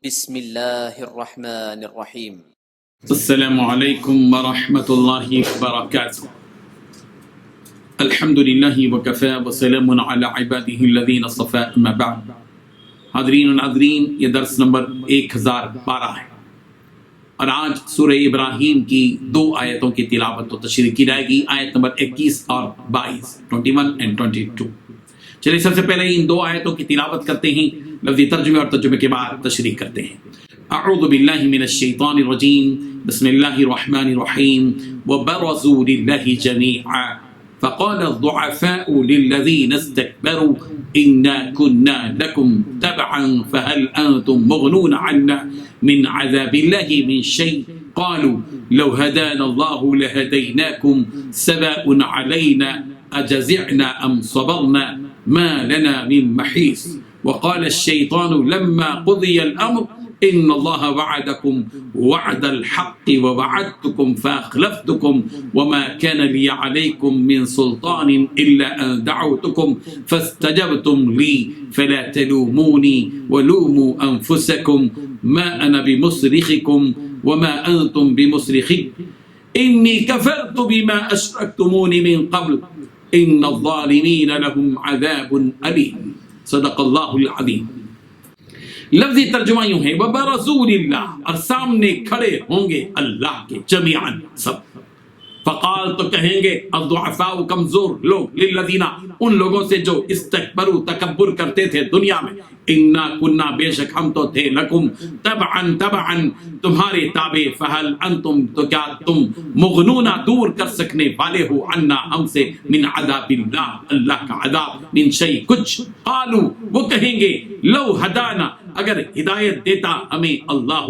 بسم اللہ الرحمن الرحیم۔ السلام علیکم ورحمۃ اللہ وبرکاتہ۔ الحمد للہ وکفی وسلام علی عبادہ الذین اصطفی، اما بعد۔ حاضرین و ناظرین، یہ درس نمبر 1012 ہے اور آج سورہ ابراہیم کی 2 آیتوں کی تلاوت و تشریح کی جائے گی، آیت نمبر 21 اور 22، 21 and 22۔ چلیے سب سے پہلے ان 2 آیتوں کی تلاوت کرتے ہیں، لفظی ترجمے اور ترجمے کے بعد تشریح کرتے ہیں۔ اعوذ باللہ من الشیطان الرجیم، بسم اللہ الرحمن الرحیم۔ وبرزوا للہ جميعا فقال الضعفاء للذین استكبروا إنا كنا لكم تبعا فهل أنتم مغنون عنا من عذاب الله من شيء قالوا لو هدانا الله لهديناكم سواء علينا أجزعنا أم صبرنا ما لنا من محيص وقال الشيطان لما قضي الأمر إن الله وعدكم وعد الحق ووعدتكم فأخلفتكم وما كان لي عليكم من سلطان إلا أن دعوتكم فاستجبتم لي فلا تلوموني ولوموا أنفسكم ما أنا بمصرخكم وما أنتم بمصرخي إني كفرت بما أشركتموني من قبل إن الظالمين لهم عذاب أليم۔ صدق اللہ العظیم۔ لفظی ترجمہ یوں ہے، وبرزوا للہ، اور سامنے کھڑے ہوں گے اللہ کے، جمیعاً سب۔ فقال تو کہیں گے، الضعفاء کمزور لوگ، للذین ان لوگوں سے جو استکبروا تکبر کرتے تھے دنیا میں، انا کنا بے شک ہم تو تھے، لکم تبعا تمہارے تابع، فہل انتم تو کیا تم مغنون دور کر سکنے والے ہو، عنا ہم سے، من عذاب اللہ اللہ کا عذاب، من شیء کچھ، قالوا وہ کہیں گے، لو ہدانا اگر ہدایت دیتا ہمیں اللہ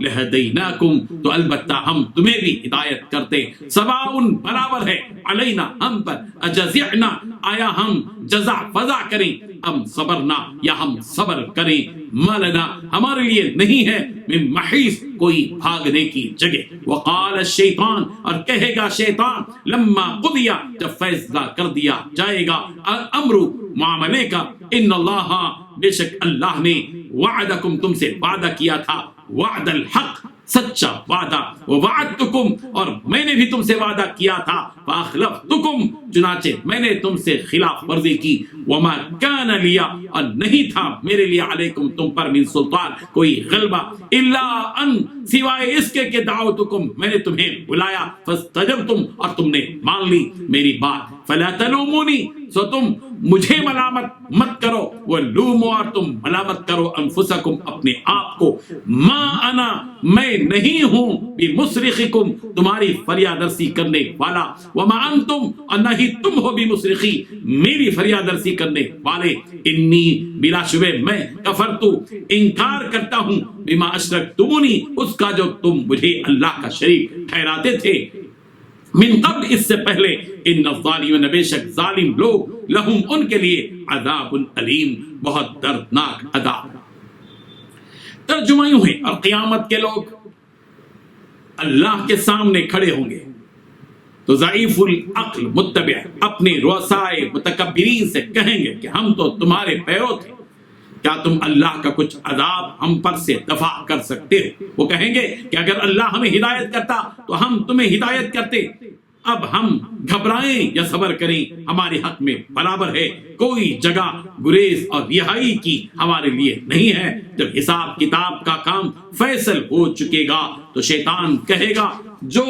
لہدیناکم تو البتہ ہم تمہیں بھی ہدایت کرتے، سواء برابر ہے، علینا ہم پر، اجزعنا آیا ہم جزا فضا کریں، ام صبرنا یا ہم صبر کریں، مالنا ہمارے لیے نہیں ہے، من محیص کوئی بھاگنے کی جگہ۔ وقال الشیطان اور کہے گا شیطان، لما قضی جب فیصلہ کر دیا جائے گا امر معاملے کا، ان اللہ بے شک اللہ نے وعدکم تم سے وعدہ کیا تھا، وعد الحق سچا وعدہ، ووعدتکم اور میں نے بھی تم سے وعدہ کیا تھا، فاخلفتکم چنانچہ میں نے تم سے خلاف ورزی کی، وما کان لیا اور نہیں تھا میرے لیے علیکم تم پر من سلطان کوئی غلبہ، الا ان سوائے اس کے کہ دعوتکم میں نے تمہیں بلایا، فاستجبتم اور تم نے مان لی میری بات، فلا تلومونی سو تم مجھے ملامت مت کرو، ولوموا اور تم ملامت کرو انفسکم اپنے آپ کو، ما انا میں نہیں ہوں بمصرخکم تمہاری فریاد رسی کرنے والا، وما انتم اور نہ ہی تم ہو بمصرخی میری فریاد رسی کرنے والے، انی بلا شبہ میں کفرتو انکار کرتا ہوں، بما اشرکتمونی اس کا جو تم مجھے اللہ کا شریک ٹھہراتے تھے، من قبل اس سے پہلے، ان الظالمین بے شک ظالم لوگ، لہم ان کے لیے عذاب علیم بہت دردناک عذاب۔ ترجمہ یوں ہے، اور قیامت کے لوگ اللہ کے سامنے کھڑے ہوں گے تو ضعیف العقل متبع اپنے رؤسائے متکبرین سے کہیں گے کہ ہم تو تمہارے پیرو تھے، کیا تم اللہ کا کچھ عذاب ہم پر سے دفع کر سکتے ہو؟ وہ کہیں گے کہ اگر اللہ ہمیں ہدایت کرتا تو ہم تمہیں ہدایت کرتے، اب ہم گھبرائیں یا صبر کریں ہمارے حق میں برابر ہے، کوئی جگہ گریز اور رہائی کی ہمارے لیے نہیں ہے۔ جب حساب کتاب کا کام فیصل ہو چکے گا تو شیطان کہے گا، جو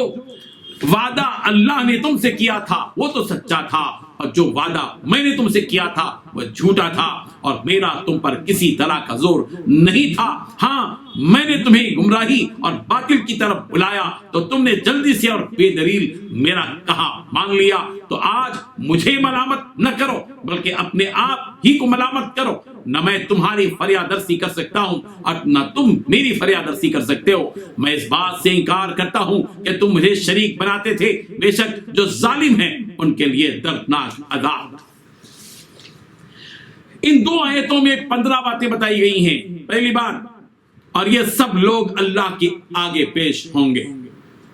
وعدہ اللہ نے تم سے کیا تھا وہ تو سچا تھا، اور جو وعدہ میں نے تم سے کیا تھا وہ جھوٹا تھا، اور میرا تم پر کسی طرح کا زور نہیں تھا، ہاں میں نے تمہیں گمراہی اور باطل کی طرف بلایا تو تم نے جلدی سے اور بے دلیل میرا کہا مان لیا، تو آج مجھے ملامت نہ کرو بلکہ اپنے آپ ہی کو ملامت کرو، نہ میں تمہاری فریاد رسی کر سکتا ہوں اور نہ تم میری فریاد رسی کر سکتے ہو، میں اس بات سے انکار کرتا ہوں کہ تم مجھے شریک بناتے تھے، بے شک جو ظالم ہیں ان کے لیے دردناک عذاب۔ ان 2 آیتوں میں 15 باتیں بتائی گئی ہیں۔ پہلی بات، اور یہ سب لوگ اللہ کے آگے پیش ہوں گے۔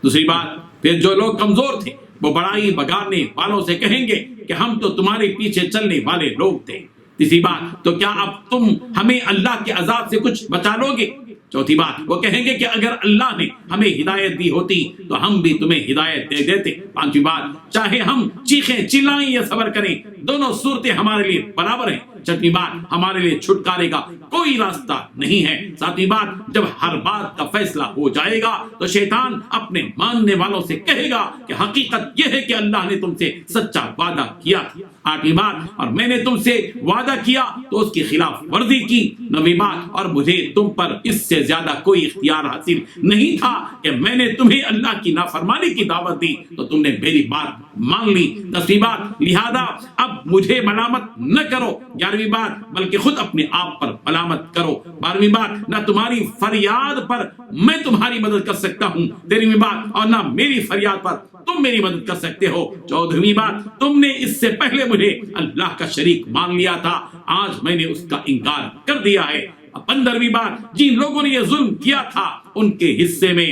دوسری بات، پھر جو لوگ کمزور تھے وہ بڑائی بگاڑنے والوں سے کہیں گے کہ ہم تو تمہارے پیچھے چلنے والے لوگ تھے، تیسری بات، تو کیا اب تم ہمیں اللہ کے عذاب سے کچھ بچا لو گے؟ چوتھی بات، وہ کہیں گے کہ اگر اللہ نے ہمیں ہدایت دی ہوتی تو ہم بھی تمہیں ہدایت دے دیتے۔ پانچویں بات، چاہے ہم چیخیں چلائیں یا صبر کریں، دونوں صورتیں ہمارے لیے برابر ہیں۔ چھٹویں بات، ہمارے لیے چھٹکارے کا کوئی راستہ نہیں ہے۔ ساتویں بات، جب ہر بات کا فیصلہ ہو جائے گا تو شیطان اپنے ماننے والوں سے کہے گا کہ حقیقت یہ ہے کہ اللہ نے تم سے سچا وعدہ کیا۔ آٹھویں بات، اور میں نے تم سے وعدہ کیا تو اس کی خلاف ورزی کی۔ نویں بات، اور مجھے تم پر اس سے زیادہ کوئی اختیار حاصل نہیں تھا کہ میں نے تمہیں اللہ کی نافرمانی کی دعوت دی تو تم نے میری بات مان لی۔ دسویں بات، لہذا اب مجھے ملامت نہ کرو۔ گیارہویں بات، بلکہ خود اپنے آپ پر ملامت کرو۔ بارہویں بات، نہ تمہاری فریاد پر میں تمہاری مدد کر سکتا ہوں۔ تیرہویں بات، اور نہ میری فریاد پر تم میری مدد کر سکتے ہو۔ چودہویں بات، تم نے اس سے پہلے مجھے اللہ کا شریک مان لیا تھا، آج میں نے اس کا انکار کر دیا ہے۔ پندرہویں بات، جن لوگوں نے یہ ظلم کیا تھا ان کے حصے میں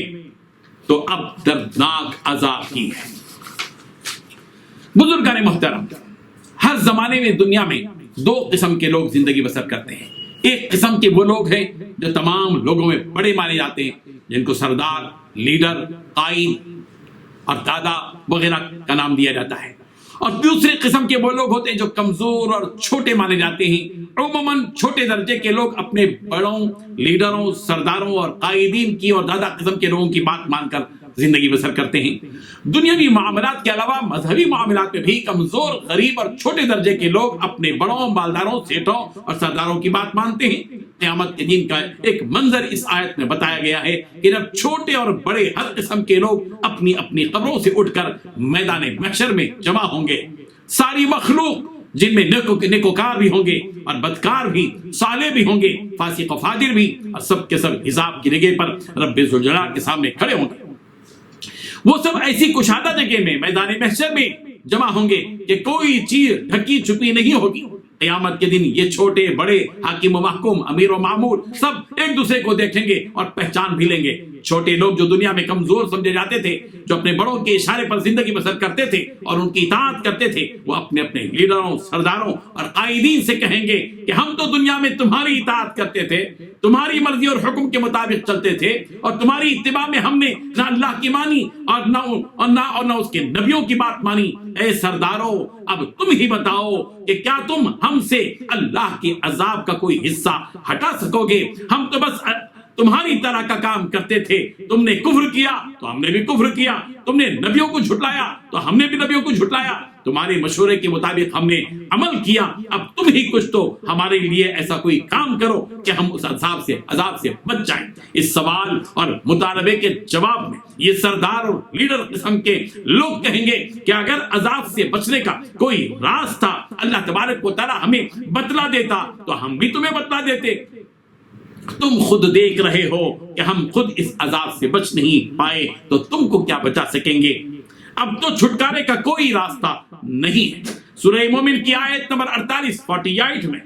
تو اب دردناک عذاب کی ہے۔ بزرگان محترم، ہر زمانے میں دنیا میں دو قسم کے لوگ زندگی بسر کرتے ہیں۔ ایک قسم کے وہ لوگ ہیں جو تمام لوگوں میں بڑے مانے جاتے ہیں، جن کو سردار، لیڈر، قائد اور دادا وغیرہ کا نام دیا جاتا ہے، اور دوسرے قسم کے وہ لوگ ہوتے ہیں جو کمزور اور چھوٹے مانے جاتے ہیں۔ عموماً چھوٹے درجے کے لوگ اپنے بڑوں، لیڈروں، سرداروں اور قائدین کی اور دادا قسم کے لوگوں کی بات مان کر زندگی بسر کرتے ہیں۔ دنیاوی معاملات کے علاوہ مذہبی معاملات میں بھی کمزور، غریب اور چھوٹے درجے کے لوگ اپنے بڑوں، مالداروں، سیٹوں اور سرداروں کی بات مانتے ہیں۔ قیامت کے دن کا ایک منظر اس آیت میں بتایا گیا ہے کہ جب چھوٹے اور بڑے ہر قسم کے لوگ اپنی اپنی قبروں سے اٹھ کر میدان محشر میں جمع ہوں گے، ساری مخلوق جن میں نیکوکار بھی ہوں گے اور بدکار بھی، صالح بھی ہوں گے، فاسق و فاجر بھی، اور سب کے سب حساب کی جگہ پر رب ذوالجلال کے سامنے کھڑے ہوں گے۔ وہ سب ایسی کشادہ جگہ میں میدان محشر میں جمع ہوں گے کہ کوئی چیز ڈھکی چھپی نہیں ہوگی۔ قیامت کے دن یہ چھوٹے بڑے، حاکم و محکوم، امیر و معمول سب ایک دوسرے کو دیکھیں گے اور پہچان بھی لیں گے۔ چھوٹے لوگ جو دنیا میں کمزور سمجھے جاتے تھے، جو اپنے بڑوں کے اشارے پر زندگی بسر کرتے تھے اور ان کی اطاعت کرتے تھے، وہ اپنے اپنے لیڈروں، سرداروں اور قائدین سے کہیں گے کہ ہم تو دنیا میں تمہاری اطاعت کرتے تھے، تمہاری مرضی اور حکم کے مطابق چلتے تھے، اور تمہاری اتباع میں ہم نے نہ اللہ کی مانی اور نہ اس کے نبیوں کی بات مانی۔ اے سرداروں، اب تم ہی بتاؤ کہ کیا تم ہم سے اللہ کے عذاب کا کوئی حصہ ہٹا سکو گے؟ ہم تو بس تمہاری طرح کا کام کرتے تھے، تم نے کفر کیا تو ہم نے بھی کفر کیا، تم نے نبیوں کو جھٹلایا تو ہم نے بھی نبیوں کو جھٹلایا، تمہارے مشورے کے مطابق ہم نے عمل کیا، اب تم ہی کچھ تو ہمارے لیے ایسا کوئی کام کرو کہ ہم اس عذاب سے بچ جائیں۔ اس سوال اور مطالبے کے جواب میں یہ سردار اور لیڈر قسم کے لوگ کہیں گے کہ اگر عذاب سے بچنے کا کوئی راستہ اللہ تبارک و تعالی ہمیں بتلا دیتا تو ہم بھی تمہیں بتلا دیتے۔ تم خود دیکھ رہے ہو کہ ہم خود اس عذاب سے بچ نہیں پائے تو تم کو کیا بچا سکیں گے؟ اب تو چھٹکارے کا کوئی راستہ نہیں ہے۔ سورہ مومن کی آیت نمبر 48 میں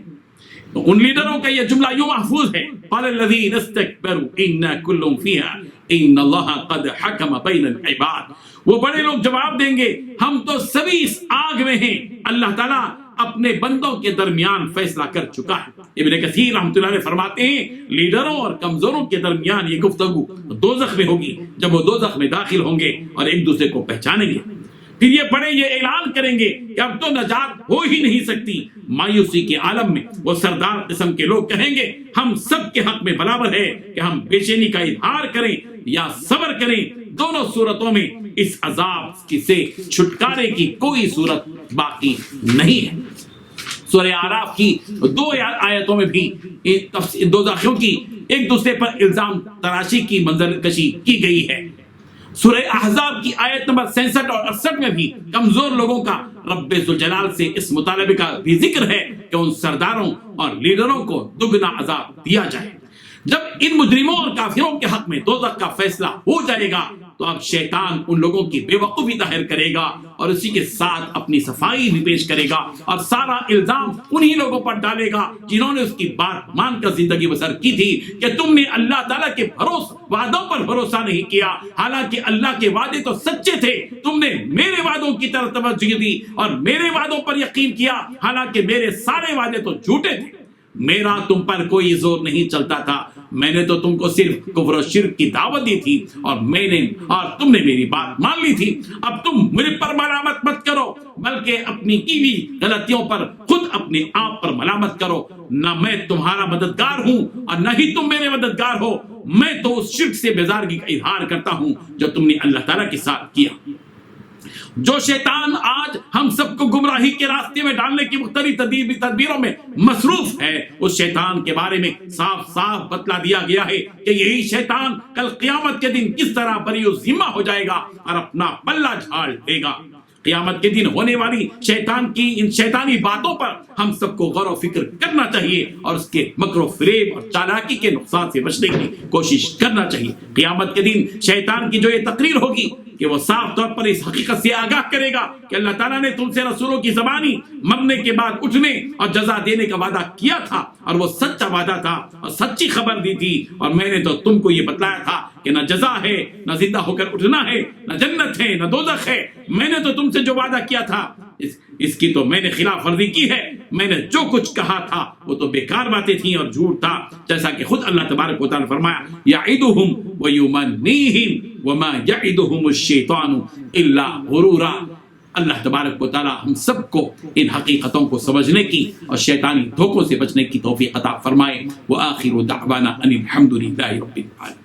ان لیڈروں کا یہ جملہ یوں محفوظ ہے، قال الذین استکبروا انا کل فیہا ان اللہ قد حکم بین العباد۔ وہ بڑے لوگ جواب دیں گے، ہم تو سبھی اس آگ میں ہیں، اللہ تعالیٰ اپنے بندوں کے درمیان فیصلہ کر چکا ہے۔ ابن کثیر رحمۃ اللہ علیہ فرماتے ہیں، لیڈروں اور کمزوروں کے درمیان یہ گفتگو دوزخ میں ہوگی، جب وہ دوزخ میں داخل ہوں گے اور ایک دوسرے کو پہچانیں گے۔ پھر یہ بڑے یہ اعلان کریں گے کہ اب تو نجات ہو ہی نہیں سکتی۔ مایوسی کے عالم میں وہ سردار قسم کے لوگ کہیں گے، ہم سب کے حق میں برابر ہے کہ ہم بے چینی کا اظہار کریں یا صبر کریں، دونوں صورتوں میں اس عذاب سے چھٹکارے کی کوئی صورت باقی نہیں ہے۔ سورہ اعراف کی 2 آیتوں میں بھی دوزخیوں کی ایک دوسرے پر الزام تراشی کی منظر کشی کی گئی ہے۔ سورہ احزاب کی آیت نمبر 66 اور 68 میں بھی کمزور لوگوں کا رب ذوالجلال سے اس مطالبے کا بھی ذکر ہے کہ ان سرداروں اور لیڈروں کو دگنا عذاب دیا جائے۔ جب ان مجرموں اور کافروں کے حق میں دوزخ کا فیصلہ ہو جائے گا تو اب شیطان ان لوگوں کی بے وقوفی ظاہر کرے گا اور اسی کے ساتھ اپنی صفائی بھی پیش کرے گا اور سارا الزام انہی لوگوں پر ڈالے گا جنہوں نے اس کی بات مان کر زندگی بسر کی تھی کہ تم نے اللہ تعالیٰ کے وعدوں پر بھروسہ نہیں کیا، حالانکہ اللہ کے وعدے تو سچے تھے، تم نے میرے وعدوں کی طرف توجہ دی اور میرے وعدوں پر یقین کیا، حالانکہ میرے سارے وعدے تو جھوٹے تھے، میرا تم پر کوئی زور نہیں چلتا تھا، میں نے تو تم کو صرف کفر و شرک کی دعوت دی تھی اور تم نے میری بات مان لی تھی۔ اب تم مجھ پر ملامت مت کرو بلکہ اپنی کی ہوئی غلطیوں پر خود اپنے آپ پر ملامت کرو، نہ میں تمہارا مددگار ہوں اور نہ ہی تم میرے مددگار ہو، میں تو اس شرک سے بیزارگی کا اظہار کرتا ہوں جو تم نے اللہ تعالیٰ کے ساتھ کیا۔ جو شیطان آج ہم سب کو گمراہی کے راستے میں ڈالنے کی مختلف تدبیروں میں مصروف ہے، اس شیطان کے بارے میں صاف صاف بتلا دیا گیا ہے کہ یہی شیطان کل قیامت کے دن کس طرح بری و ذمہ ہو جائے گا اور اپنا پلہ جھاڑ دے گا۔ قیامت کے دن ہونے والی شیطان کی ان شیطانی باتوں پر ہم سب کو غور و فکر کرنا چاہیے اور اس کے مکر و فریب اور چالاکی کے نقصان سے بچنے کی کوشش کرنا چاہیے۔ قیامت کے دن شیطان کی جو یہ تقریر ہوگی کہ وہ صاف طور پر اس حقیقت سے آگاہ کرے گا کہ اللہ تعالیٰ نے تم سے رسولوں کی زبانی مرنے کے بعد اٹھنے اور جزا دینے کا وعدہ کیا تھا اور وہ سچا وعدہ تھا اور سچی خبر دی تھی، اور میں نے تو تم کو یہ بتلایا تھا کہ نہ جزا ہے، نہ زندہ ہو کر اٹھنا ہے، نہ جنت ہے، نہ دوزخ ہے، میں نے تو تم سے جو وعدہ کیا تھا اس کی تو میں نے خلاف ورزی کی ہے، میں نے جو کچھ کہا تھا وہ تو بیکار باتیں تھیں اور جھوٹ تھا، جیسا کہ خود اللہ تبارک و تعالیٰ فرمایا یعدہم ویمنیہم وما یعدہم الشیطان الا غرورا۔ اللہ تبارک و تعالیٰ ہم سب کو ان حقیقتوں کو سمجھنے کی اور شیطانی دھوکوں سے بچنے کی توفیق عطا فرمائے۔ وآخر دعوانا ان الحمد للہ رب العالمین۔